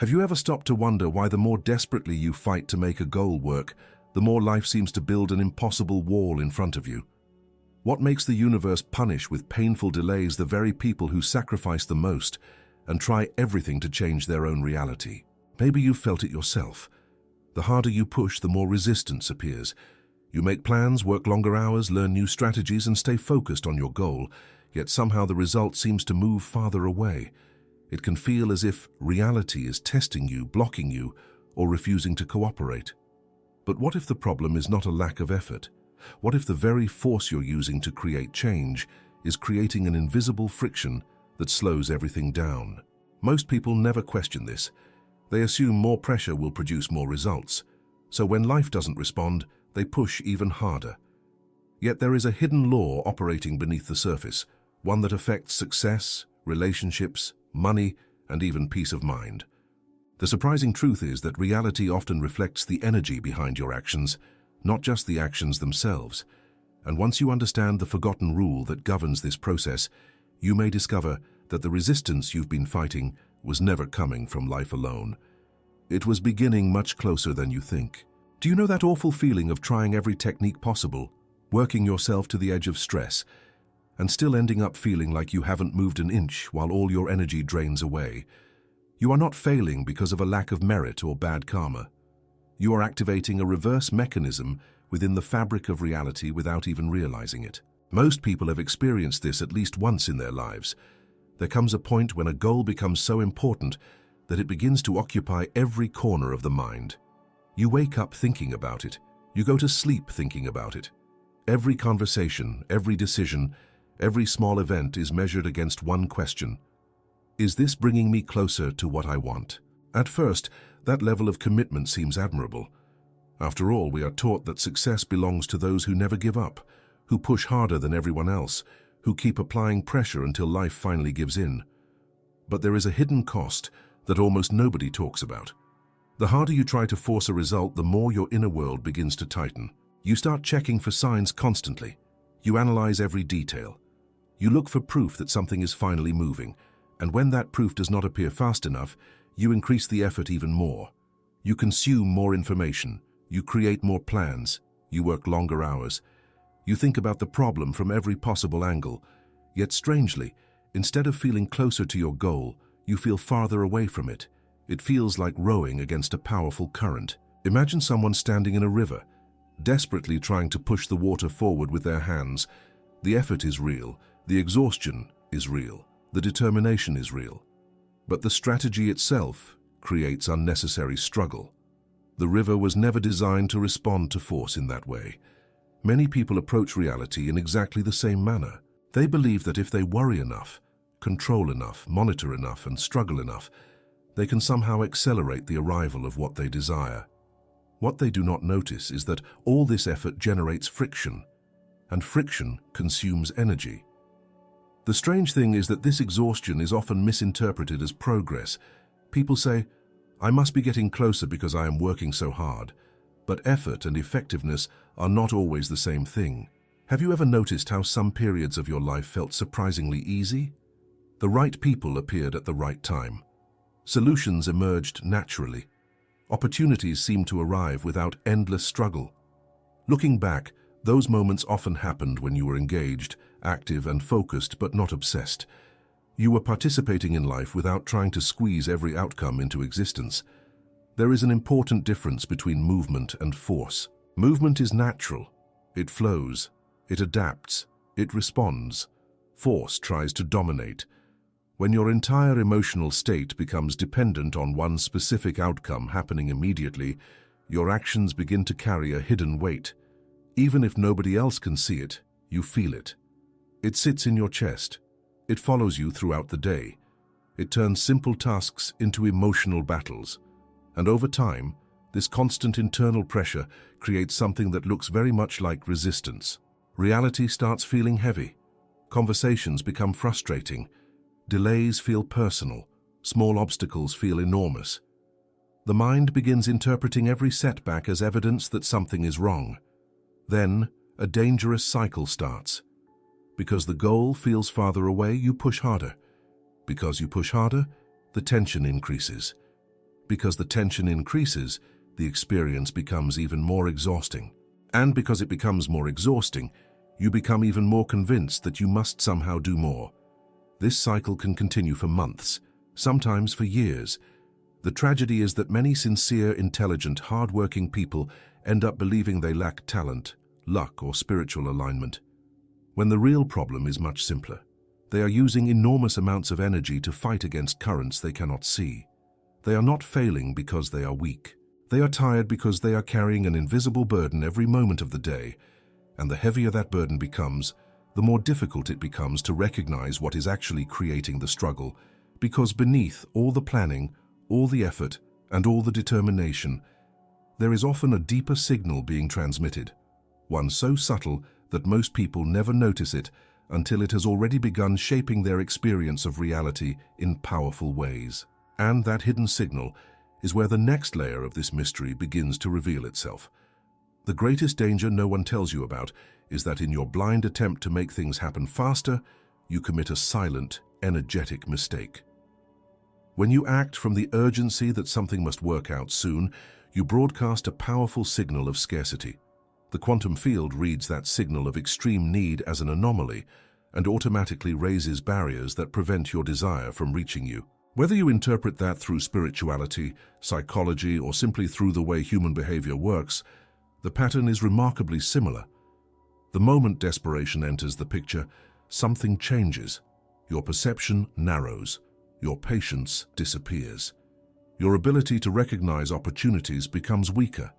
Have you ever stopped to wonder why the more desperately you fight to make a goal work, the more life seems to build an impossible wall in front of you? What makes the universe punish with painful delays the very people who sacrifice the most and try everything to change their own reality? Maybe you've felt it yourself. The harder you push, the more resistance appears. You make plans, work longer hours, learn new strategies, and stay focused on your goal, yet somehow the result seems to move farther away. It can feel as if reality is testing you, blocking you, or refusing to cooperate. But what if the problem is not a lack of effort? What if the very force you're using to create change is creating an invisible friction that slows everything down? Most people never question this. They assume more pressure will produce more results. So when life doesn't respond, they push even harder. Yet there is a hidden law operating beneath the surface, one that affects success, relationships, money, and even peace of mind. The surprising truth is that reality often reflects the energy behind your actions, not just the actions themselves. And once you understand the forgotten rule that governs this process, you may discover that the resistance you've been fighting was never coming from life alone. It was beginning much closer than you think. Do you know that awful feeling of trying every technique possible, working yourself to the edge of stress, and still ending up feeling like you haven't moved an inch while all your energy drains away? You are not failing because of a lack of merit or bad karma. You are activating a reverse mechanism within the fabric of reality without even realizing it. Most people have experienced this at least once in their lives. There comes a point when a goal becomes so important that it begins to occupy every corner of the mind. You wake up thinking about it. You go to sleep thinking about it. Every conversation, every decision, every small event is measured against one question. Is this bringing me closer to what I want? At first, that level of commitment seems admirable. After all, we are taught that success belongs to those who never give up, who push harder than everyone else, who keep applying pressure until life finally gives in. But there is a hidden cost that almost nobody talks about. The harder you try to force a result, the more your inner world begins to tighten. You start checking for signs constantly. You analyze every detail. You look for proof that something is finally moving, and when that proof does not appear fast enough, you increase the effort even more. You consume more information, you create more plans, you work longer hours. You think about the problem from every possible angle, yet strangely, instead of feeling closer to your goal, you feel farther away from it. It feels like rowing against a powerful current. Imagine someone standing in a river, desperately trying to push the water forward with their hands. The effort is real. The exhaustion is real. The determination is real. But the strategy itself creates unnecessary struggle. The river was never designed to respond to force in that way. Many people approach reality in exactly the same manner. They believe that if they worry enough, control enough, monitor enough, and struggle enough, they can somehow accelerate the arrival of what they desire. What they do not notice is that all this effort generates friction, and friction consumes energy. The strange thing is that this exhaustion is often misinterpreted as progress. People say, "I must be getting closer because I am working so hard." But effort and effectiveness are not always the same thing. Have you ever noticed how some periods of your life felt surprisingly easy? The right people appeared at the right time. Solutions emerged naturally. Opportunities seemed to arrive without endless struggle. Looking back, those moments often happened when you were engaged, active and focused, but not obsessed. You were participating in life without trying to squeeze every outcome into existence. There is an important difference between movement and force. Movement is natural. It flows. It adapts. It responds. Force tries to dominate. When your entire emotional state becomes dependent on one specific outcome happening immediately, your actions begin to carry a hidden weight. Even if nobody else can see it, you feel it. It sits in your chest. It follows you throughout the day. It turns simple tasks into emotional battles. And over time, this constant internal pressure creates something that looks very much like resistance. Reality starts feeling heavy. Conversations become frustrating. Delays feel personal. Small obstacles feel enormous. The mind begins interpreting every setback as evidence that something is wrong. Then, a dangerous cycle starts. Because the goal feels farther away, you push harder. Because you push harder, the tension increases. Because the tension increases, the experience becomes even more exhausting. And because it becomes more exhausting, you become even more convinced that you must somehow do more. This cycle can continue for months, sometimes for years. The tragedy is that many sincere, intelligent, hard-working people end up believing they lack talent, luck, or spiritual alignment, when the real problem is much simpler. They are using enormous amounts of energy to fight against currents they cannot see. They are not failing because they are weak. They are tired because they are carrying an invisible burden every moment of the day, and the heavier that burden becomes, the more difficult it becomes to recognize what is actually creating the struggle, because beneath all the planning, all the effort, and all the determination, there is often a deeper signal being transmitted, one so subtle that most people never notice it until it has already begun shaping their experience of reality in powerful ways. And that hidden signal is where the next layer of this mystery begins to reveal itself. The greatest danger no one tells you about is that in your blind attempt to make things happen faster, you commit a silent, energetic mistake. When you act from the urgency that something must work out soon, you broadcast a powerful signal of scarcity. The quantum field reads that signal of extreme need as an anomaly and automatically raises barriers that prevent your desire from reaching you. Whether you interpret that through spirituality, psychology, or simply through the way human behavior works, the pattern is remarkably similar. The moment desperation enters the picture, something changes. Your perception narrows. Your patience disappears. Your ability to recognize opportunities becomes weaker.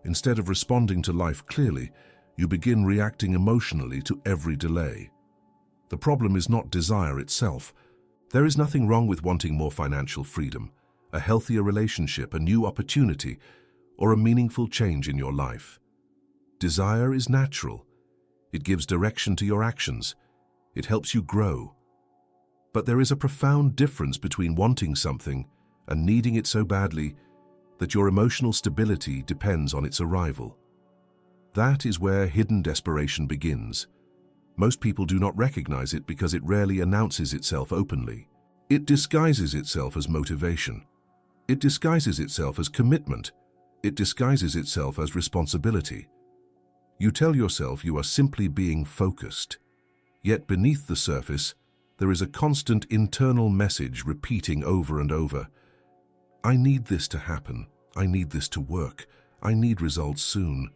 Instead of responding to life clearly, you begin reacting emotionally to every delay. The problem is not desire itself. There is nothing wrong with wanting more financial freedom, a healthier relationship, a new opportunity, or a meaningful change in your life. Desire is natural. It gives direction to your actions. It helps you grow. But there is a profound difference between wanting something and needing it so badly that your emotional stability depends on its arrival. That is where hidden desperation begins. Most people do not recognize it because it rarely announces itself openly. It disguises itself as motivation. It disguises itself as commitment. It disguises itself as responsibility. You tell yourself you are simply being focused. Yet beneath the surface, there is a constant internal message repeating over and over. I need this to happen. I need this to work. I need results soon.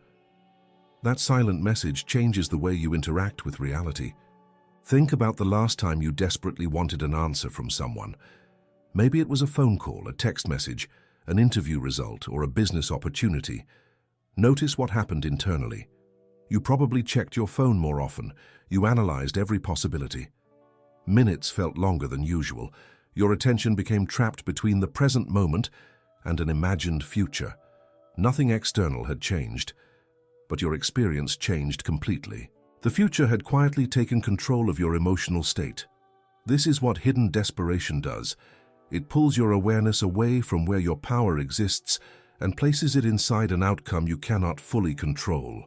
That silent message changes the way you interact with reality. Think about the last time you desperately wanted an answer from someone. Maybe it was a phone call, a text message, an interview result, or a business opportunity. Notice what happened internally. You probably checked your phone more often. You analyzed every possibility. Minutes felt longer than usual. Your attention became trapped between the present moment and an imagined future. Nothing external had changed, but your experience changed completely. The future had quietly taken control of your emotional state. This is what hidden desperation does. It pulls your awareness away from where your power exists and places it inside an outcome you cannot fully control.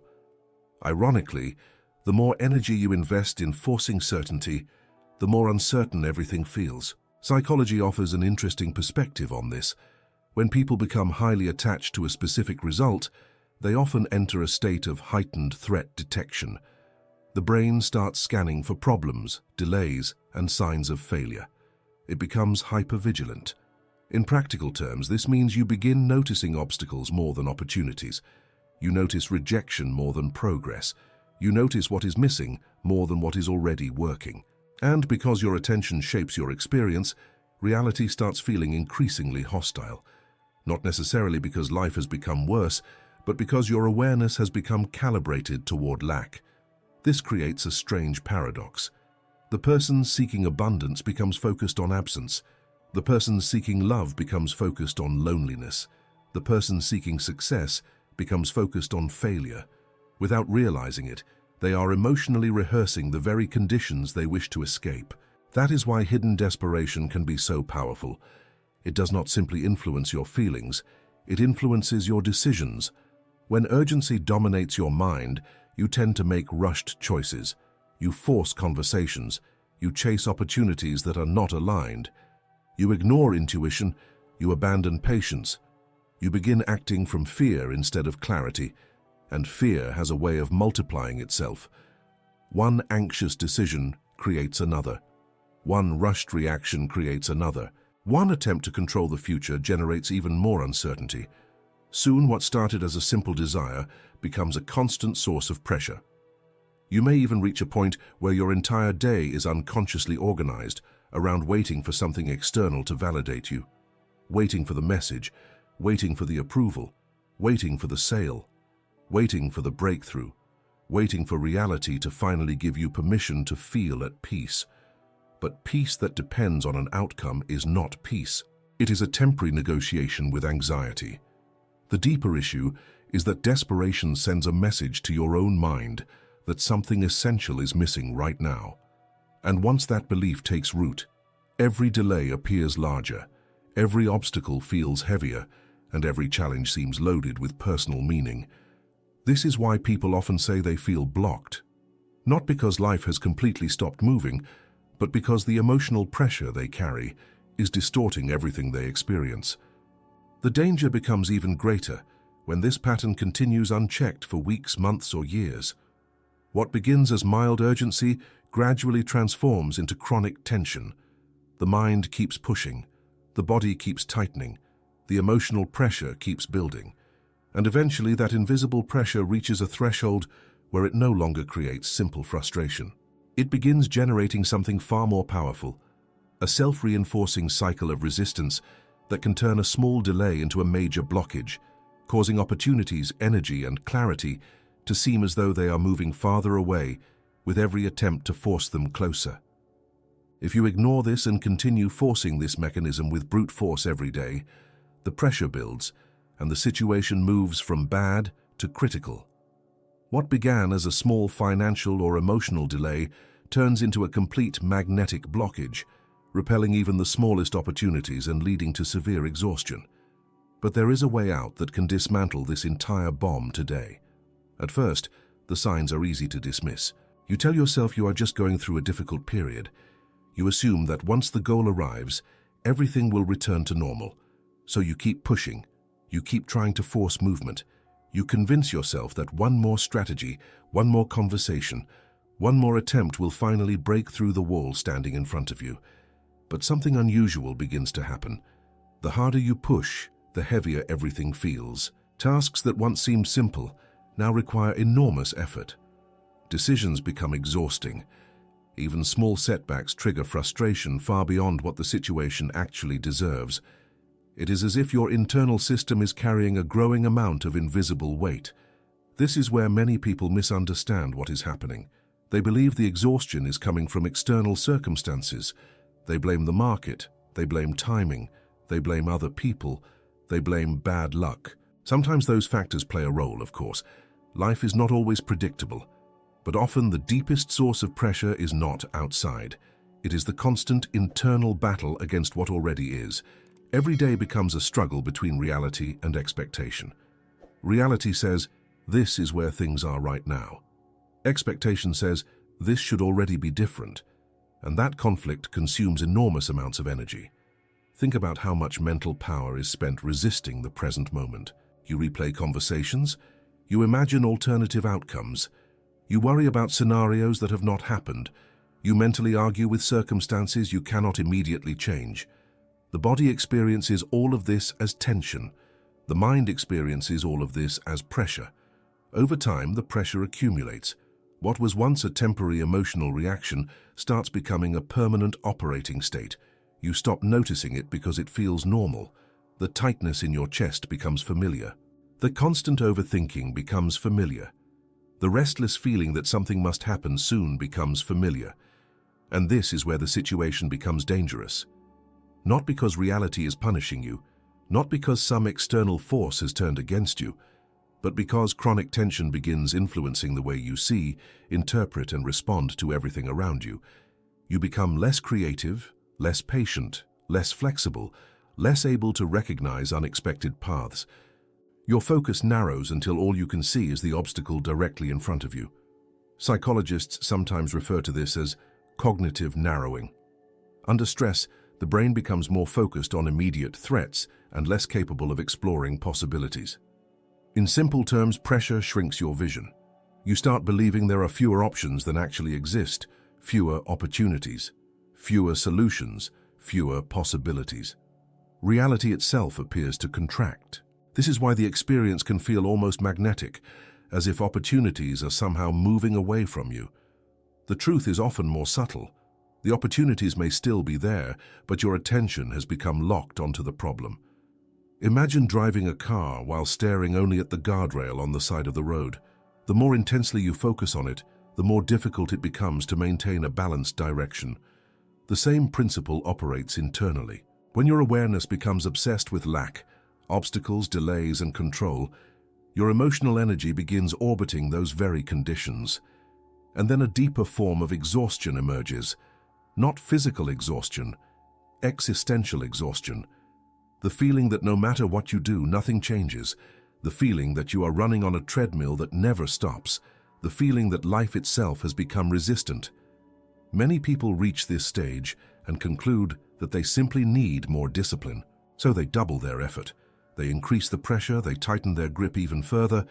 Ironically, the more energy you invest in forcing certainty, the more uncertain everything feels. Psychology offers an interesting perspective on this. When people become highly attached to a specific result, they often enter a state of heightened threat detection. The brain starts scanning for problems, delays, and signs of failure. It becomes hypervigilant. In practical terms, this means you begin noticing obstacles more than opportunities. You notice rejection more than progress. You notice what is missing more than what is already working. And because your attention shapes your experience, reality starts feeling increasingly hostile. Not necessarily because life has become worse, but because your awareness has become calibrated toward lack. This creates a strange paradox. The person seeking abundance becomes focused on absence. The person seeking love becomes focused on loneliness. The person seeking success becomes focused on failure. Without realizing it, they are emotionally rehearsing the very conditions they wish to escape. That is why hidden desperation can be so powerful. It does not simply influence your feelings, it influences your decisions. When urgency dominates your mind, you tend to make rushed choices. You force conversations. You chase opportunities that are not aligned. You ignore intuition, You abandon patience. You begin acting from fear instead of clarity, and fear has a way of multiplying itself. One anxious decision creates another. One rushed reaction creates another. One attempt to control the future generates even more uncertainty. Soon, what started as a simple desire becomes a constant source of pressure. You may even reach a point where your entire day is unconsciously organized around waiting for something external to validate you. Waiting for the message, waiting for the approval, waiting for the sale, waiting for the breakthrough, waiting for reality to finally give you permission to feel at peace. But peace that depends on an outcome is not peace. It is a temporary negotiation with anxiety. The deeper issue is that desperation sends a message to your own mind that something essential is missing right now. And once that belief takes root, every delay appears larger, every obstacle feels heavier, and every challenge seems loaded with personal meaning. This is why people often say they feel blocked. Not because life has completely stopped moving, but because the emotional pressure they carry is distorting everything they experience. The danger becomes even greater when this pattern continues unchecked for weeks, months, or years. What begins as mild urgency gradually transforms into chronic tension. The mind keeps pushing, the body keeps tightening, the emotional pressure keeps building, and eventually that invisible pressure reaches a threshold where it no longer creates simple frustration. It begins generating something far more powerful, a self-reinforcing cycle of resistance that can turn a small delay into a major blockage, causing opportunities, energy, and clarity to seem as though they are moving farther away with every attempt to force them closer. If you ignore this and continue forcing this mechanism with brute force every day, the pressure builds and the situation moves from bad to critical. What began as a small financial or emotional delay turns into a complete magnetic blockage, repelling even the smallest opportunities and leading to severe exhaustion. But there is a way out that can dismantle this entire bomb today. At first, the signs are easy to dismiss. You tell yourself you are just going through a difficult period. You assume that once the goal arrives, everything will return to normal. So you keep pushing. You keep trying to force movement. You convince yourself that one more strategy, one more conversation, one more attempt will finally break through the wall standing in front of you. But something unusual begins to happen. The harder you push, the heavier everything feels. Tasks that once seemed simple now require enormous effort. Decisions become exhausting. Even small setbacks trigger frustration far beyond what the situation actually deserves. It is as if your internal system is carrying a growing amount of invisible weight. This is where many people misunderstand what is happening. They believe the exhaustion is coming from external circumstances. They blame the market, they blame timing, they blame other people, they blame bad luck. Sometimes those factors play a role, of course. Life is not always predictable, but often the deepest source of pressure is not outside. It is the constant internal battle against what already is. Every day becomes a struggle between reality and expectation. Reality says, this is where things are right now. Expectation says, this should already be different. And that conflict consumes enormous amounts of energy. Think about how much mental power is spent resisting the present moment. You replay conversations. You imagine alternative outcomes. You worry about scenarios that have not happened. You mentally argue with circumstances you cannot immediately change. The body experiences all of this as tension. The mind experiences all of this as pressure. Over time, the pressure accumulates. What was once a temporary emotional reaction starts becoming a permanent operating state. You stop noticing it because it feels normal. The tightness in your chest becomes familiar. The constant overthinking becomes familiar. The restless feeling that something must happen soon becomes familiar. And this is where the situation becomes dangerous. Not because reality is punishing you, not because some external force has turned against you, but because chronic tension begins influencing the way you see, interpret, and respond to everything around you. You become less creative, less patient, less flexible, less able to recognize unexpected paths. Your focus narrows until all you can see is the obstacle directly in front of you. Psychologists sometimes refer to this as cognitive narrowing. Under stress, the brain becomes more focused on immediate threats and less capable of exploring possibilities. In simple terms, pressure shrinks your vision. You start believing there are fewer options than actually exist, fewer opportunities, fewer solutions, fewer possibilities. Reality itself appears to contract. This is why the experience can feel almost magnetic, as if opportunities are somehow moving away from you. The truth is often more subtle. The opportunities may still be there, but your attention has become locked onto the problem. Imagine driving a car while staring only at the guardrail on the side of the road. The more intensely you focus on it, the more difficult it becomes to maintain a balanced direction. The same principle operates internally. When your awareness becomes obsessed with lack, obstacles, delays, and control, your emotional energy begins orbiting those very conditions. And then a deeper form of exhaustion emerges. Not physical exhaustion, existential exhaustion. The feeling that no matter what you do, nothing changes. The feeling that you are running on a treadmill that never stops. The feeling that life itself has become resistant. Many people reach this stage and conclude that they simply need more discipline. So they double their effort. They increase the pressure, they tighten their grip even further,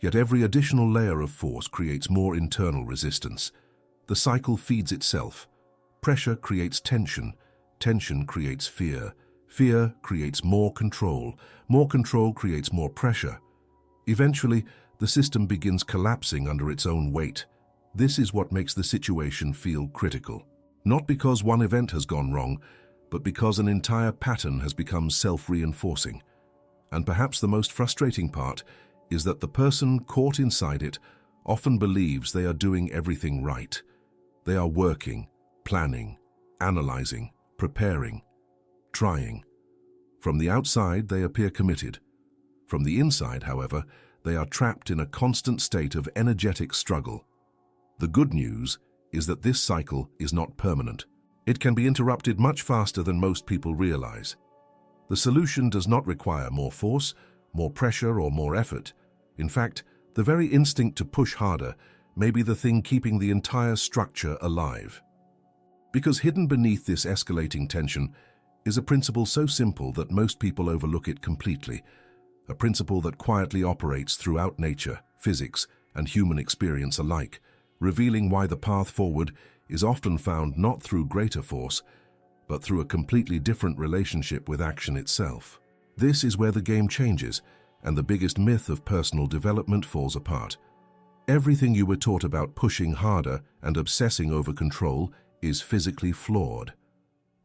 yet every additional layer of force creates more internal resistance. The cycle feeds itself. Pressure creates tension. Tension creates fear. Fear creates more control. More control creates more pressure. Eventually, the system begins collapsing under its own weight. This is what makes the situation feel critical. Not because one event has gone wrong, but because an entire pattern has become self-reinforcing. And perhaps the most frustrating part is that the person caught inside it often believes they are doing everything right. They are working, planning, analyzing, preparing, trying. From the outside, they appear committed. From the inside, however, they are trapped in a constant state of energetic struggle. The good news is that this cycle is not permanent. It can be interrupted much faster than most people realize. The solution does not require more force, more pressure, or more effort. In fact, the very instinct to push harder may be the thing keeping the entire structure alive. Because hidden beneath this escalating tension is a principle so simple that most people overlook it completely, a principle that quietly operates throughout nature, physics, and human experience alike, revealing why the path forward is often found not through greater force, but through a completely different relationship with action itself. This is where the game changes, and the biggest myth of personal development falls apart. Everything you were taught about pushing harder and obsessing over control is physically flawed.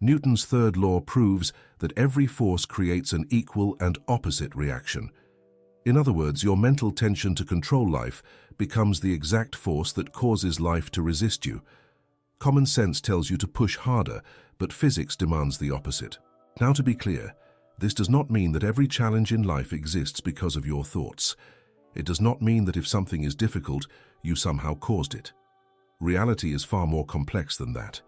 Newton's third law proves that every force creates an equal and opposite reaction. In other words, your mental tension to control life becomes the exact force that causes life to resist you. Common sense tells you to push harder, but physics demands the opposite. Now, to be clear, this does not mean that every challenge in life exists because of your thoughts. It does not mean that if something is difficult, you somehow caused it. Reality is far more complex than that.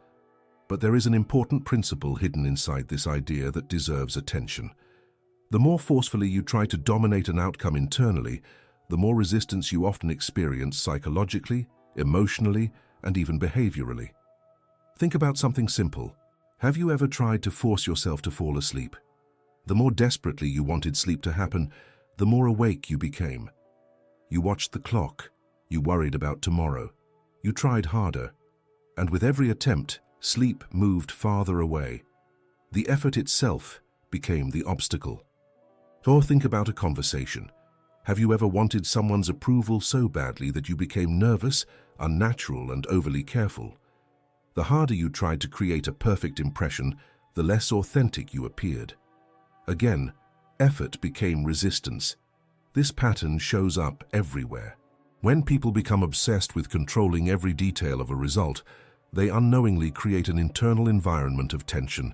But there is an important principle hidden inside this idea that deserves attention. The more forcefully you try to dominate an outcome internally, the more resistance you often experience psychologically, emotionally, and even behaviorally. Think about something simple. Have you ever tried to force yourself to fall asleep? The more desperately you wanted sleep to happen, the more awake you became. You watched the clock. You worried about tomorrow. You tried harder. And with every attempt, sleep moved farther away. The effort itself became the obstacle. Or think about a conversation. Have you ever wanted someone's approval so badly that you became nervous, unnatural, and overly careful? The harder you tried to create a perfect impression, the less authentic you appeared. Again, effort became resistance. This pattern shows up everywhere. When people become obsessed with controlling every detail of a result, they unknowingly create an internal environment of tension.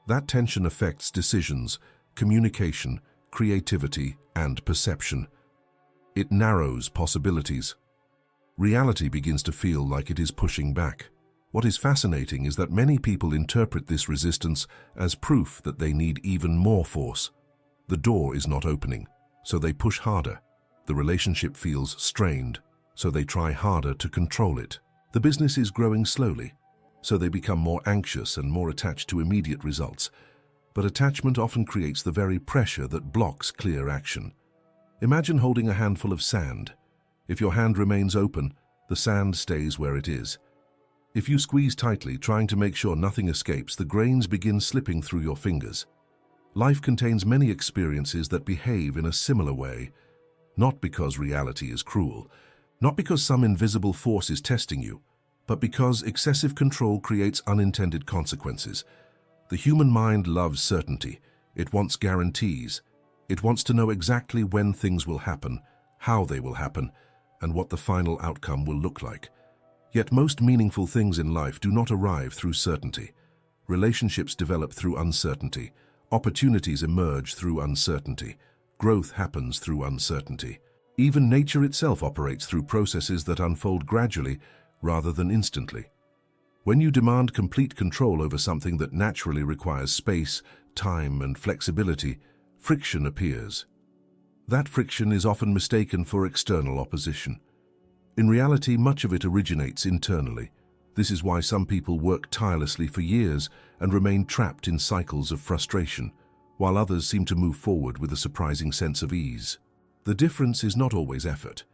That tension affects decisions, communication, creativity, and perception. It narrows possibilities. Reality begins to feel like it is pushing back. What is fascinating is that many people interpret this resistance as proof that they need even more force. The door is not opening, so they push harder. The relationship feels strained, so they try harder to control it. The business is growing slowly, so they become more anxious and more attached to immediate results. But attachment often creates the very pressure that blocks clear action. Imagine holding a handful of sand. If your hand remains open, the sand stays where it is. If you squeeze tightly, trying to make sure nothing escapes, the grains begin slipping through your fingers. Life contains many experiences that behave in a similar way, not because reality is cruel, not because some invisible force is testing you, but because excessive control creates unintended consequences. The human mind loves certainty. It wants guarantees. It wants to know exactly when things will happen, how they will happen, and what the final outcome will look like. Yet most meaningful things in life do not arrive through certainty. Relationships develop through uncertainty. Opportunities emerge through uncertainty. Growth happens through uncertainty. Even nature itself operates through processes that unfold gradually rather than instantly. When you demand complete control over something that naturally requires space, time, and flexibility, friction appears. That friction is often mistaken for external opposition. In reality, much of it originates internally. This is why some people work tirelessly for years and remain trapped in cycles of frustration, while others seem to move forward with a surprising sense of ease. The difference is not always effort.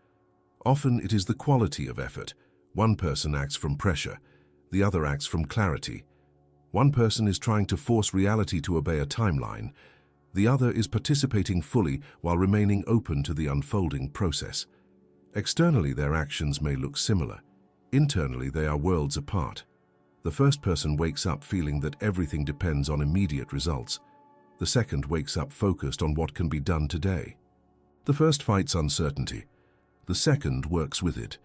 Often it is the quality of effort. One person acts from pressure, the other acts from clarity. One person is trying to force reality to obey a timeline. The other is participating fully while remaining open to the unfolding process. Externally, their actions may look similar. Internally, they are worlds apart. The first person wakes up feeling that everything depends on immediate results. The second wakes up focused on what can be done today. The first fights uncertainty. The second works with it.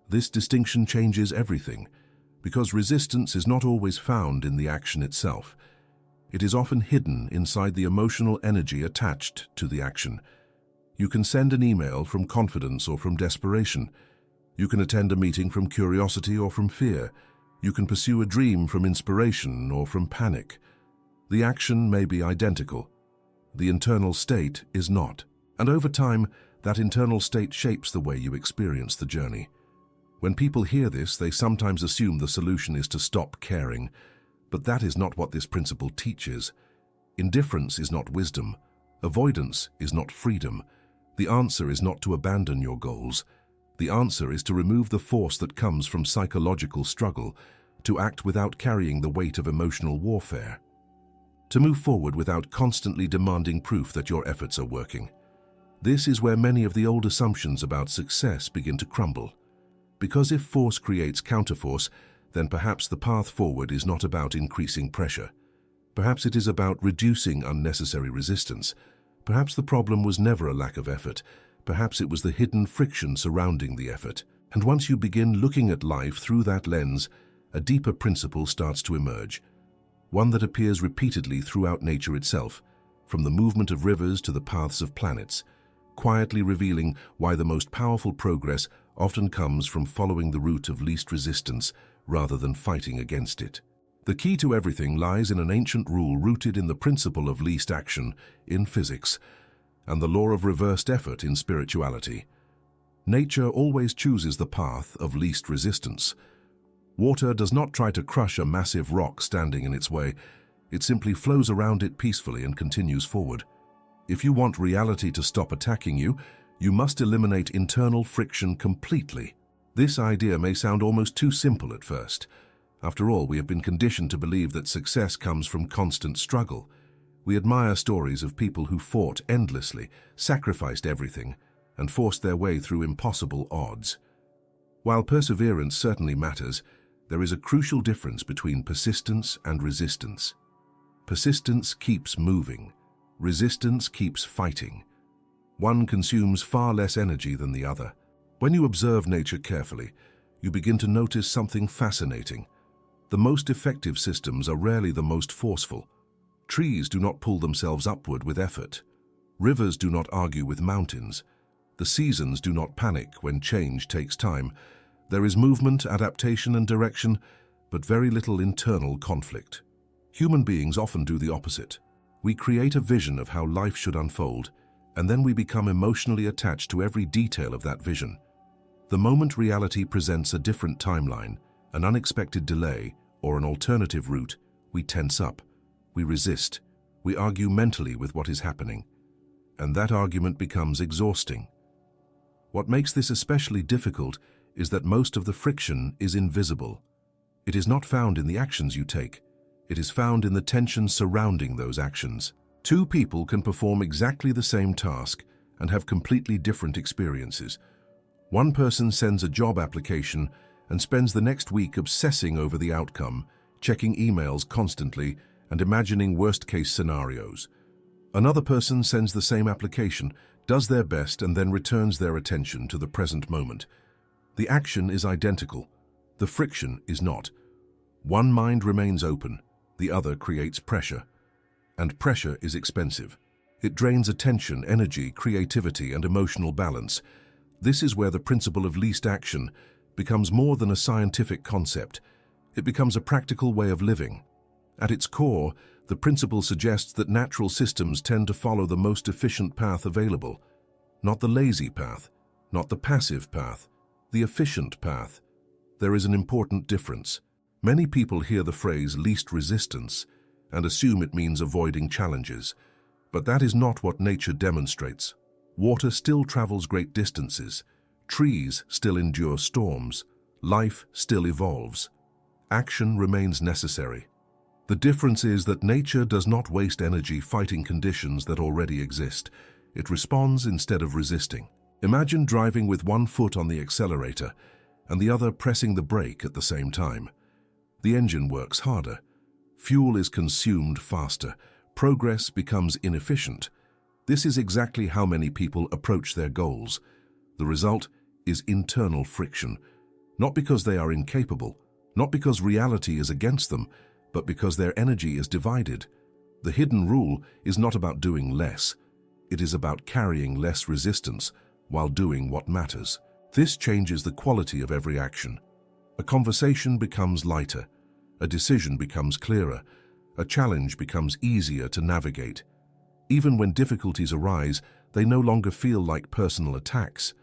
This distinction changes everything, because resistance is not always found in the action itself. It is often hidden inside the emotional energy attached to the action. You can send an email from confidence or from desperation. You can attend a meeting from curiosity or from fear. You can pursue a dream from inspiration or from panic. The action may be identical. The internal state is not. And over time, that internal state shapes the way you experience the journey. When people hear this, they sometimes assume the solution is to stop caring. But that is not what this principle teaches. Indifference is not wisdom. Avoidance is not freedom. The answer is not to abandon your goals. The answer is to remove the force that comes from psychological struggle, to act without carrying the weight of emotional warfare, to move forward without constantly demanding proof that your efforts are working. This is where many of the old assumptions about success begin to crumble. Because if force creates counterforce, then perhaps the path forward is not about increasing pressure. Perhaps it is about reducing unnecessary resistance. Perhaps the problem was never a lack of effort. Perhaps it was the hidden friction surrounding the effort. And once you begin looking at life through that lens, a deeper principle starts to emerge. One that appears repeatedly throughout nature itself, from the movement of rivers to the paths of planets, quietly revealing why the most powerful progress often comes from following the route of least resistance rather than fighting against it. The key to everything lies in an ancient rule rooted in the principle of least action in physics and the law of reversed effort in spirituality. Nature always chooses the path of least resistance. Water does not try to crush a massive rock standing in its way. It simply flows around it peacefully and continues forward. If you want reality to stop attacking you, you must eliminate internal friction completely. This idea may sound almost too simple at first. After all, we have been conditioned to believe that success comes from constant struggle. We admire stories of people who fought endlessly, sacrificed everything, and forced their way through impossible odds. While perseverance certainly matters, there is a crucial difference between persistence and resistance. Persistence keeps moving. Resistance keeps fighting. One consumes far less energy than the other. When you observe nature carefully, you begin to notice something fascinating. The most effective systems are rarely the most forceful. Trees do not pull themselves upward with effort. Rivers do not argue with mountains. The seasons do not panic when change takes time. There is movement, adaptation, and direction, but very little internal conflict. Human beings often do the opposite. We create a vision of how life should unfold, and then we become emotionally attached to every detail of that vision. The moment reality presents a different timeline, an unexpected delay, or an alternative route, we tense up, we resist, we argue mentally with what is happening, and that argument becomes exhausting. What makes this especially difficult is that most of the friction is invisible. It is not found in the actions you take. It is found in the tension surrounding those actions. Two people can perform exactly the same task and have completely different experiences. One person sends a job application and spends the next week obsessing over the outcome, checking emails constantly and imagining worst-case scenarios. Another person sends the same application, does their best, and then returns their attention to the present moment. The action is identical. The friction is not. One mind remains open, the other creates pressure. And pressure is expensive. It drains attention, energy, creativity, and emotional balance. This is where the principle of least action becomes more than a scientific concept. It becomes a practical way of living. At its core, the principle suggests that natural systems tend to follow the most efficient path available. Not the lazy path, not the passive path, the efficient path. There is an important difference. Many people hear the phrase least resistance and assume it means avoiding challenges. But that is not what nature demonstrates. Water still travels great distances. Trees still endure storms. Life still evolves. Action remains necessary. The difference is that nature does not waste energy fighting conditions that already exist. It responds instead of resisting. Imagine driving with one foot on the accelerator and the other pressing the brake at the same time. The engine works harder. Fuel is consumed faster. Progress becomes inefficient. This is exactly how many people approach their goals. The result is internal friction, not because they are incapable, not because reality is against them, but because their energy is divided. The hidden rule is not about doing less. It is about carrying less resistance while doing what matters. This changes the quality of every action. A conversation becomes lighter. A decision becomes clearer. A challenge becomes easier to navigate. Even when difficulties arise, they no longer feel like personal attacks.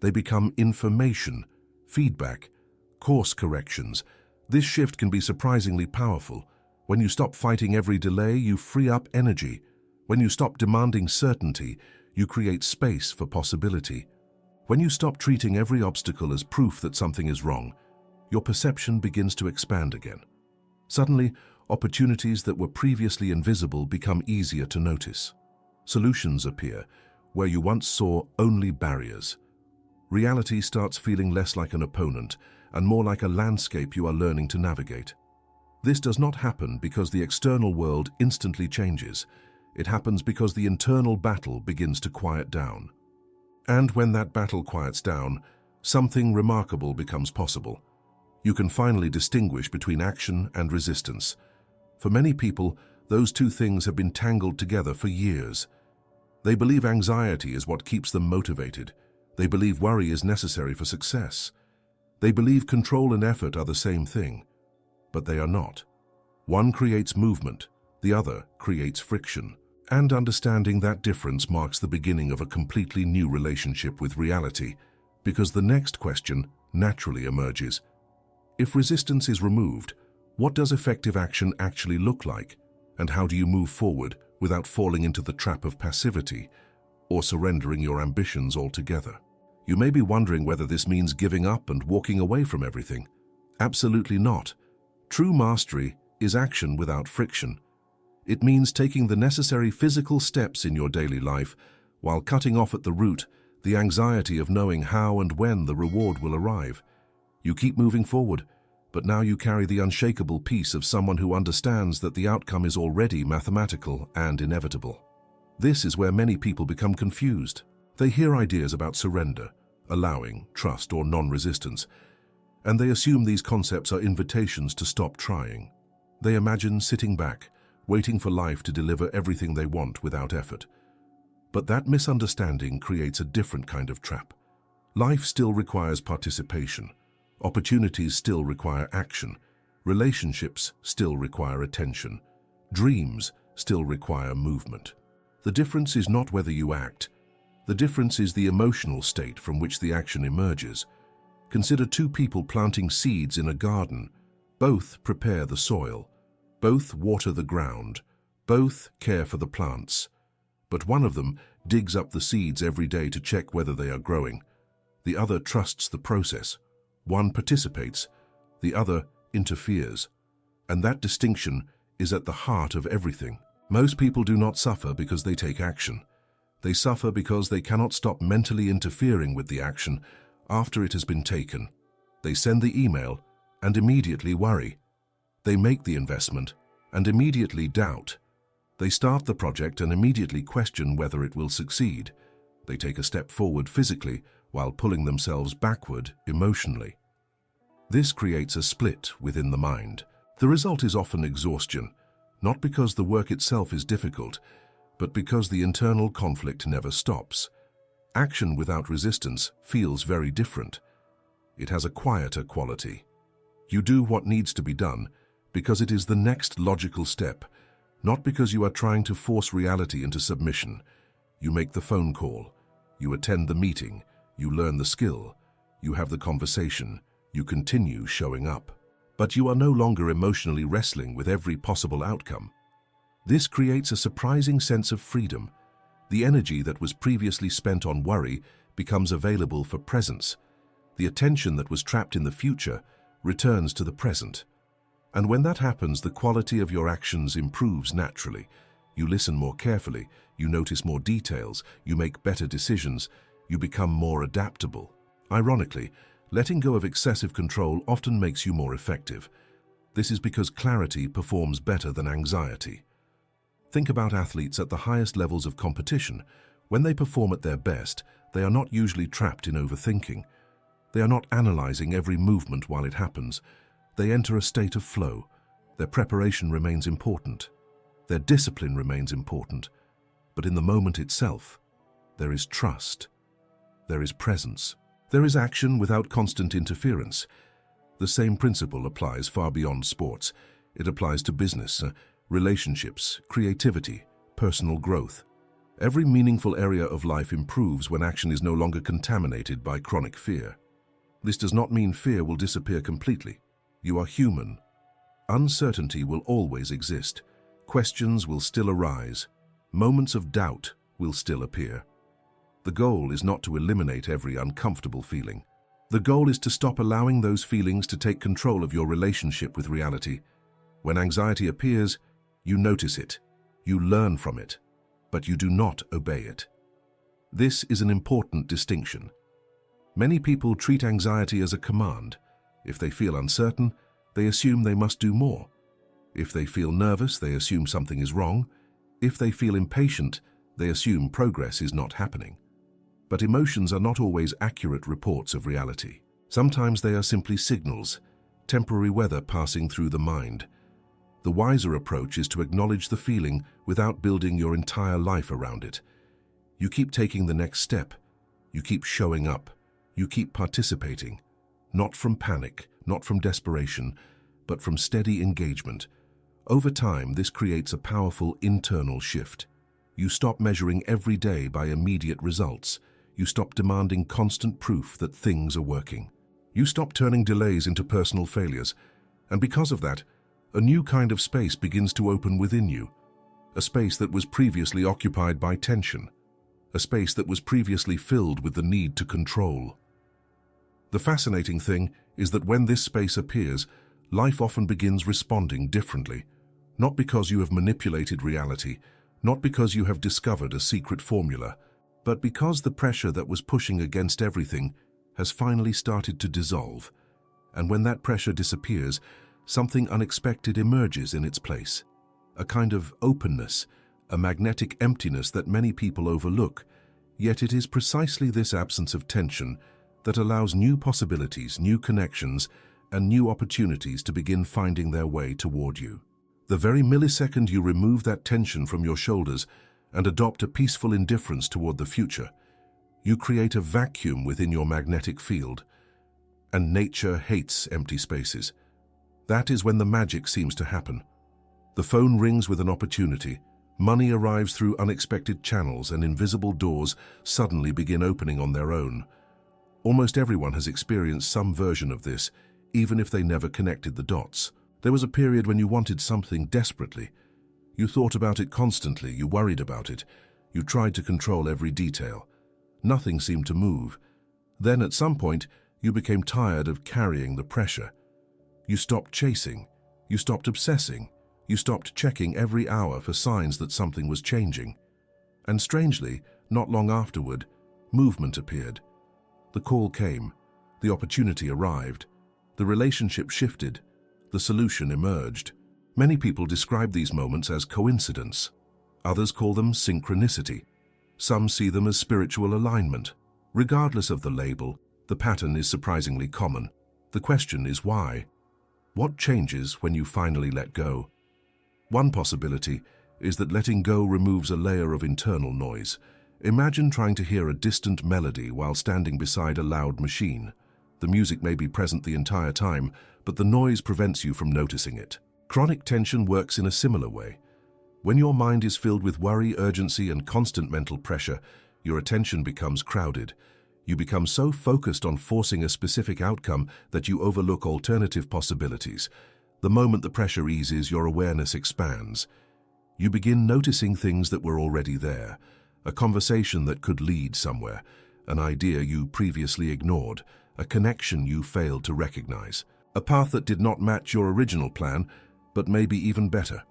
They become information, feedback, course corrections. This shift can be surprisingly powerful. When you stop fighting every delay, you free up energy. When you stop demanding certainty, you create space for possibility. When you stop treating every obstacle as proof that something is wrong, your perception begins to expand again. Suddenly, opportunities that were previously invisible become easier to notice. Solutions appear where you once saw only barriers. Reality starts feeling less like an opponent and more like a landscape you are learning to navigate. This does not happen because the external world instantly changes. It happens because the internal battle begins to quiet down. And when that battle quiets down, something remarkable becomes possible. You can finally distinguish between action and resistance. For many people, those two things have been tangled together for years. They believe anxiety is what keeps them motivated. They believe worry is necessary for success. They believe control and effort are the same thing, but they are not. One creates movement, the other creates friction. And understanding that difference marks the beginning of a completely new relationship with reality, because the next question naturally emerges. If resistance is removed, what does effective action actually look like? And how do you move forward without falling into the trap of passivity or surrendering your ambitions altogether? You may be wondering whether this means giving up and walking away from everything. Absolutely not. True mastery is action without friction. It means taking the necessary physical steps in your daily life while cutting off at the root the anxiety of knowing how and when the reward will arrive. You keep moving forward, but now you carry the unshakable peace of someone who understands that the outcome is already mathematical and inevitable. This is where many people become confused. They hear ideas about surrender, allowing, trust, or non-resistance, and they assume these concepts are invitations to stop trying. They imagine sitting back, waiting for life to deliver everything they want without effort. But that misunderstanding creates a different kind of trap. Life still requires participation. Opportunities still require action. Relationships still require attention. Dreams still require movement. The difference is not whether you act. The difference is the emotional state from which the action emerges. Consider two people planting seeds in a garden. Both prepare the soil, both water the ground, both care for the plants. But one of them digs up the seeds every day to check whether they are growing. The other trusts the process. One participates, the other interferes. And that distinction is at the heart of everything. Most people do not suffer because they take action. They suffer because they cannot stop mentally interfering with the action after it has been taken. They send the email and immediately worry. They make the investment and immediately doubt. They start the project and immediately question whether it will succeed. They take a step forward physically while pulling themselves backward emotionally. This creates a split within the mind. The result is often exhaustion, not because the work itself is difficult, but because the internal conflict never stops. Action without resistance feels very different. It has a quieter quality. You do what needs to be done because it is the next logical step, not because you are trying to force reality into submission. You make the phone call, you attend the meeting, you learn the skill, you have the conversation, you continue showing up. But you are no longer emotionally wrestling with every possible outcome. This creates a surprising sense of freedom. The energy that was previously spent on worry becomes available for presence. The attention that was trapped in the future returns to the present. And when that happens, the quality of your actions improves naturally. You listen more carefully, you notice more details, you make better decisions, you become more adaptable. Ironically, letting go of excessive control often makes you more effective. This is because clarity performs better than anxiety. Think about athletes at the highest levels of competition. When they perform at their best, they are not usually trapped in overthinking. They are not analyzing every movement while it happens. They enter a state of flow. Their preparation remains important. Their discipline remains important. But in the moment itself, there is trust. There is presence. There is action without constant interference. The same principle applies far beyond sports. It applies to business, relationships, creativity, personal growth. Every meaningful area of life improves when action is no longer contaminated by chronic fear. This does not mean fear will disappear completely. You are human. Uncertainty will always exist. Questions will still arise. Moments of doubt will still appear. The goal is not to eliminate every uncomfortable feeling. The goal is to stop allowing those feelings to take control of your relationship with reality. When anxiety appears, you notice it, you learn from it, but you do not obey it. This is an important distinction. Many people treat anxiety as a command. If they feel uncertain, they assume they must do more. If they feel nervous, they assume something is wrong. If they feel impatient, they assume progress is not happening. But emotions are not always accurate reports of reality. Sometimes they are simply signals, temporary weather passing through the mind. The wiser approach is to acknowledge the feeling without building your entire life around it. You keep taking the next step. You keep showing up. You keep participating. Not from panic, not from desperation, but from steady engagement. Over time, this creates a powerful internal shift. You stop measuring every day by immediate results. You stop demanding constant proof that things are working. You stop turning delays into personal failures. And because of that, a new kind of space begins to open within you. A space that was previously occupied by tension. A space that was previously filled with the need to control. The fascinating thing is that when this space appears, life often begins responding differently. Not because you have manipulated reality, not because you have discovered a secret formula, but because the pressure that was pushing against everything has finally started to dissolve. And when that pressure disappears, something unexpected emerges in its place. A kind of openness, a magnetic emptiness that many people overlook. Yet it is precisely this absence of tension that allows new possibilities, new connections, and new opportunities to begin finding their way toward you. The very millisecond you remove that tension from your shoulders and adopt a peaceful indifference toward the future, you create a vacuum within your magnetic field. And nature hates empty spaces. That is when the magic seems to happen. The phone rings with an opportunity, money arrives through unexpected channels, and invisible doors suddenly begin opening on their own. Almost everyone has experienced some version of this, even if they never connected the dots. There was a period when you wanted something desperately. You thought about it constantly, you worried about it, you tried to control every detail. Nothing seemed to move. Then at some point, you became tired of carrying the pressure. You stopped chasing, you stopped obsessing, you stopped checking every hour for signs that something was changing. And strangely, not long afterward, movement appeared. The call came, the opportunity arrived, the relationship shifted, the solution emerged. Many people describe these moments as coincidence. Others call them synchronicity. Some see them as spiritual alignment. Regardless of the label, the pattern is surprisingly common. The question is why? What changes when you finally let go? One possibility is that letting go removes a layer of internal noise. Imagine trying to hear a distant melody while standing beside a loud machine. The music may be present the entire time, but the noise prevents you from noticing it. Chronic tension works in a similar way. When your mind is filled with worry, urgency, and constant mental pressure, your attention becomes crowded. You become so focused on forcing a specific outcome that you overlook alternative possibilities. The moment the pressure eases, your awareness expands. You begin noticing things that were already there. A conversation that could lead somewhere, an idea you previously ignored, a connection you failed to recognize, a path that did not match your original plan, but maybe even better.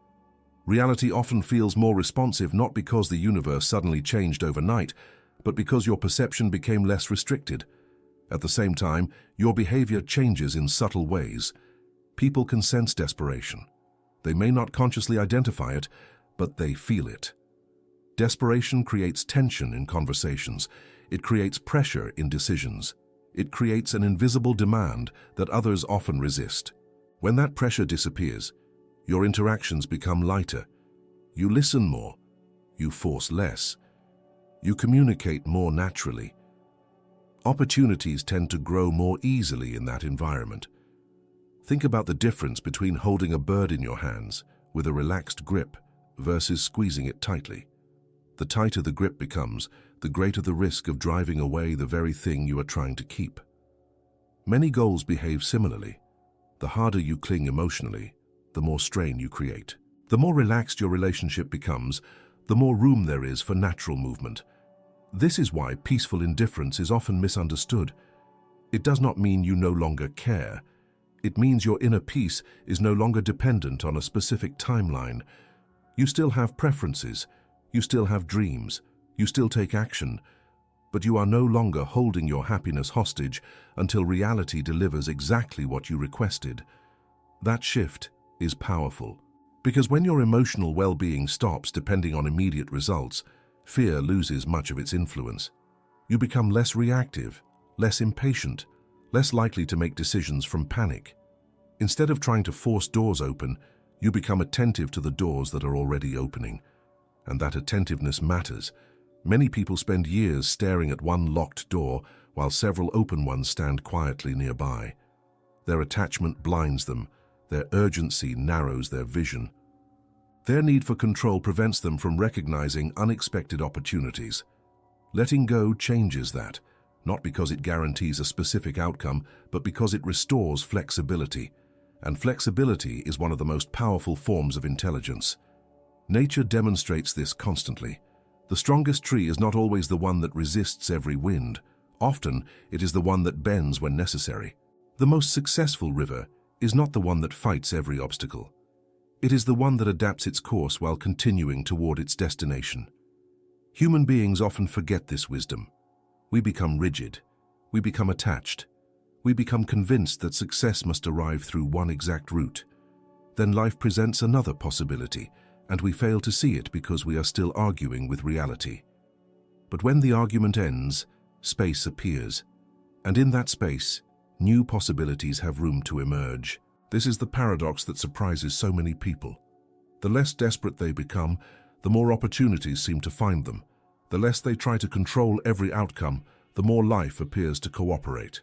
Reality often feels more responsive not because the universe suddenly changed overnight, but because your perception became less restricted. At the same time, your behavior changes in subtle ways. People can sense desperation. They may not consciously identify it, but they feel it. Desperation creates tension in conversations. It creates pressure in decisions. It creates an invisible demand that others often resist. When that pressure disappears, your interactions become lighter. You listen more. You force less. You communicate more naturally. Opportunities tend to grow more easily in that environment. Think about the difference between holding a bird in your hands with a relaxed grip versus squeezing it tightly. The tighter the grip becomes, the greater the risk of driving away the very thing you are trying to keep. Many goals behave similarly. The harder you cling emotionally, the more strain you create. The more relaxed your relationship becomes, the more room there is for natural movement. This is why peaceful indifference is often misunderstood. It does not mean you no longer care. It means your inner peace is no longer dependent on a specific timeline. You still have preferences. You still have dreams, you still take action, but you are no longer holding your happiness hostage until reality delivers exactly what you requested. That shift is powerful, because when your emotional well-being stops depending on immediate results, fear loses much of its influence. You become less reactive, less impatient, less likely to make decisions from panic. Instead of trying to force doors open, you become attentive to the doors that are already opening. And that attentiveness matters. Many people spend years staring at one locked door while several open ones stand quietly nearby. Their attachment blinds them. Their urgency narrows their vision. Their need for control prevents them from recognizing unexpected opportunities. Letting go changes that, not because it guarantees a specific outcome, but because it restores flexibility. And flexibility is one of the most powerful forms of intelligence. Nature demonstrates this constantly. The strongest tree is not always the one that resists every wind. Often, it is the one that bends when necessary. The most successful river is not the one that fights every obstacle. It is the one that adapts its course while continuing toward its destination. Human beings often forget this wisdom. We become rigid. We become attached. We become convinced that success must arrive through one exact route. Then life presents another possibility, and we fail to see it because we are still arguing with reality. But when the argument ends, space appears, and in that space, new possibilities have room to emerge. This is the paradox that surprises so many people. The less desperate they become, the more opportunities seem to find them. The less they try to control every outcome, the more life appears to cooperate.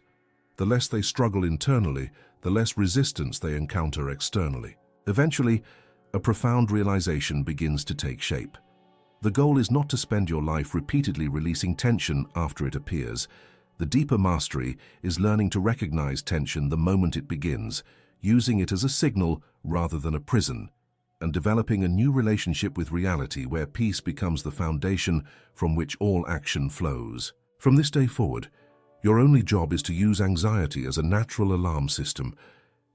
The less they struggle internally, the less resistance they encounter externally. Eventually, a profound realization begins to take shape. The goal is not to spend your life repeatedly releasing tension after it appears. The deeper mastery is learning to recognize tension the moment it begins, using it as a signal rather than a prison, and developing a new relationship with reality where peace becomes the foundation from which all action flows. From this day forward, your only job is to use anxiety as a natural alarm system.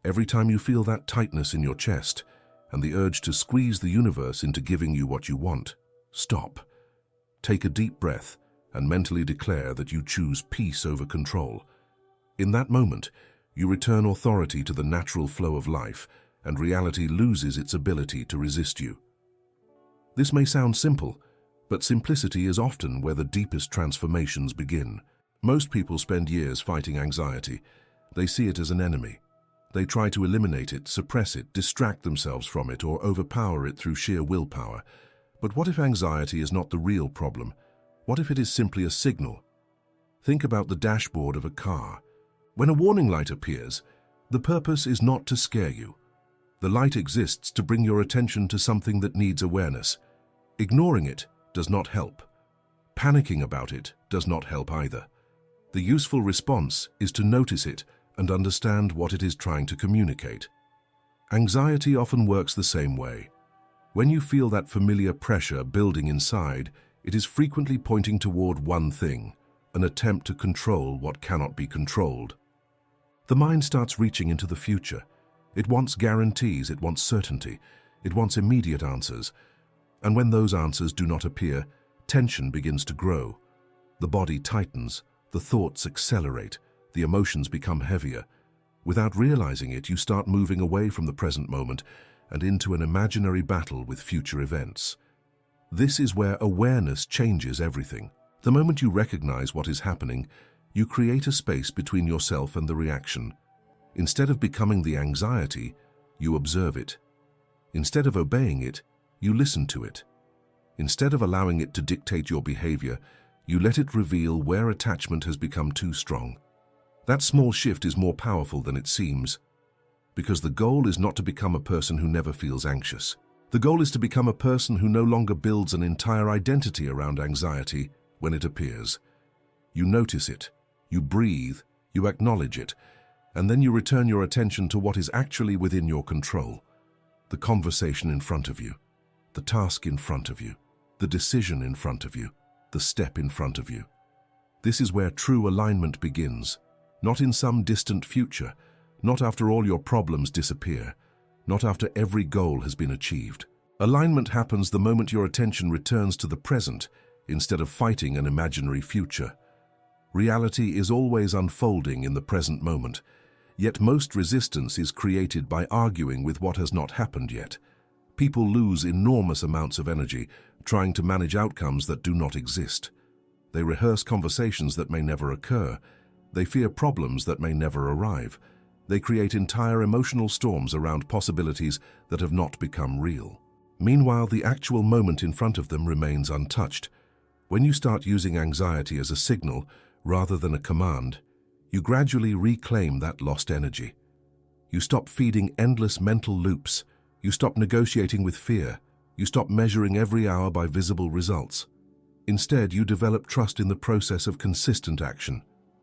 Every time you feel that tightness in your chest and the urge to squeeze the universe into giving you what you want, stop. Take a deep breath and mentally declare that you choose peace over control. In that moment, you return authority to the natural flow of life, and reality loses its ability to resist you. This may sound simple, but simplicity is often where the deepest transformations begin. Most people spend years fighting anxiety. They see it as an enemy. They try to eliminate it, suppress it, distract themselves from it, or overpower it through sheer willpower. But what if anxiety is not the real problem? What if it is simply a signal? Think about the dashboard of a car. When a warning light appears, the purpose is not to scare you. The light exists to bring your attention to something that needs awareness. Ignoring it does not help. Panicking about it does not help either. The useful response is to notice it and understand what it is trying to communicate. Anxiety often works the same way. When you feel that familiar pressure building inside, it is frequently pointing toward one thing, an attempt to control what cannot be controlled. The mind starts reaching into the future. It wants guarantees, it wants certainty, it wants immediate answers. And when those answers do not appear, tension begins to grow. The body tightens, the thoughts accelerate, the emotions become heavier. Without realizing it, you start moving away from the present moment and into an imaginary battle with future events. This is where awareness changes everything. The moment you recognize what is happening, you create a space between yourself and the reaction. Instead of becoming the anxiety, you observe it. Instead of obeying it, you listen to it. Instead of allowing it to dictate your behavior, you let it reveal where attachment has become too strong. That small shift is more powerful than it seems, because the goal is not to become a person who never feels anxious. The goal is to become a person who no longer builds an entire identity around anxiety when it appears. You notice it, you breathe, you acknowledge it, and then you return your attention to what is actually within your control. The conversation in front of you, the task in front of you, the decision in front of you, the step in front of you. This is where true alignment begins, not in some distant future, not after all your problems disappear, not after every goal has been achieved. Alignment happens the moment your attention returns to the present instead of fighting an imaginary future. Reality is always unfolding in the present moment, yet most resistance is created by arguing with what has not happened yet. People lose enormous amounts of energy trying to manage outcomes that do not exist. They rehearse conversations that may never occur. They fear problems that may never arrive. They create entire emotional storms around possibilities that have not become real. Meanwhile, the actual moment in front of them remains untouched. When you start using anxiety as a signal rather than a command, you gradually reclaim that lost energy. You stop feeding endless mental loops. You stop negotiating with fear. You stop measuring every hour by visible results. Instead, you develop trust in the process of consistent action.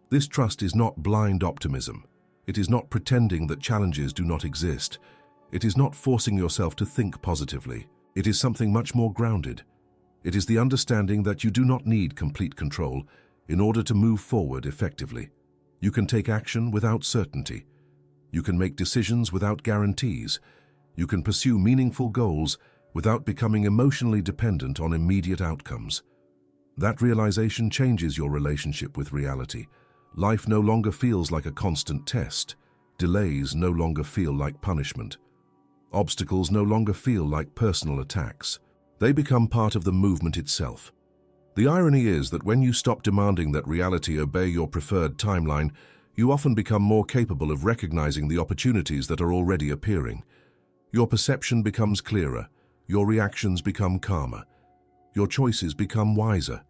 This trust is not blind optimism. It is not pretending that challenges do not exist. It is not forcing yourself to think positively. It is something much more grounded. It is the understanding that you do not need complete control in order to move forward effectively. You can take action without certainty. You can make decisions without guarantees. You can pursue meaningful goals without becoming emotionally dependent on immediate outcomes. That realization changes your relationship with reality. Life no longer feels like a constant test. Delays no longer feel like punishment. Obstacles no longer feel like personal attacks. They become part of the movement itself. The irony is that when you stop demanding that reality obey your preferred timeline, you often become more capable of recognizing the opportunities that are already appearing. Your perception becomes clearer. Your reactions become calmer. Your choices become wiser.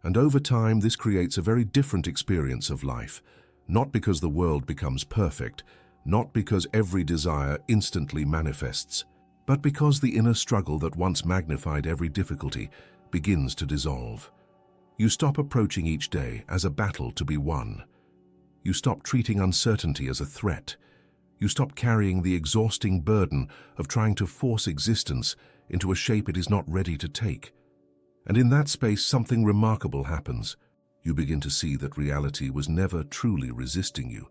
And over time, this creates a very different experience of life, not because the world becomes perfect, not because every desire instantly manifests, but because the inner struggle that once magnified every difficulty begins to dissolve. You stop approaching each day as a battle to be won. You stop treating uncertainty as a threat. You stop carrying the exhausting burden of trying to force existence into a shape it is not ready to take. And in that space, something remarkable happens. You begin to see that reality was never truly resisting you.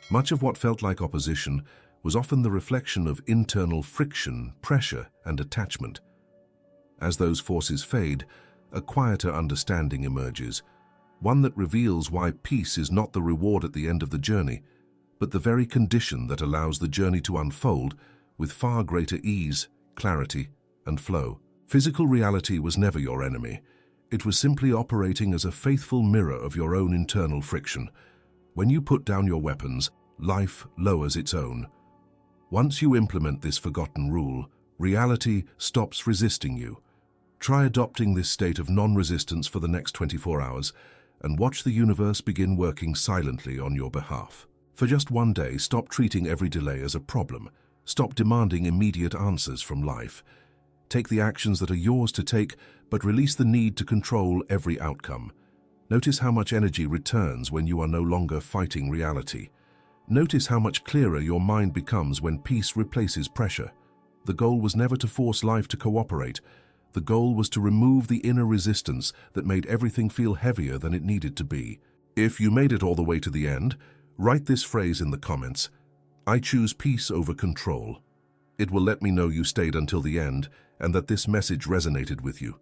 Much of what felt like opposition was often the reflection of internal friction, pressure, and attachment. As those forces fade, a quieter understanding emerges, one that reveals why peace is not the reward at the end of the journey, but the very condition that allows the journey to unfold with far greater ease, clarity, and flow. Physical reality was never your enemy. It was simply operating as a faithful mirror of your own internal friction. When you put down your weapons, life lowers its own. Once you implement this forgotten rule, reality stops resisting you. Try adopting this state of non-resistance for the next 24 hours and watch the universe begin working silently on your behalf. For just one day, stop treating every delay as a problem. Stop demanding immediate answers from life. Take the actions that are yours to take, but release the need to control every outcome. Notice how much energy returns when you are no longer fighting reality. Notice how much clearer your mind becomes when peace replaces pressure. The goal was never to force life to cooperate. The goal was to remove the inner resistance that made everything feel heavier than it needed to be. If you made it all the way to the end, write this phrase in the comments: "I choose peace over control." It will let me know you stayed until the end and that this message resonated with you.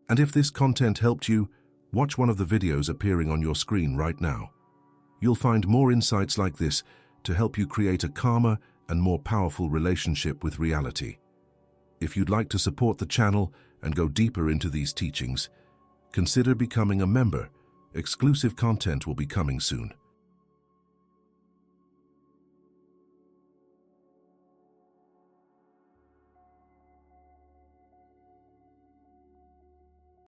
And if this content helped you, watch one of the videos appearing on your screen right now. You'll find more insights like this to help you create a calmer and more powerful relationship with reality. If you'd like to support the channel and go deeper into these teachings, consider becoming a member. Exclusive content will be coming soon.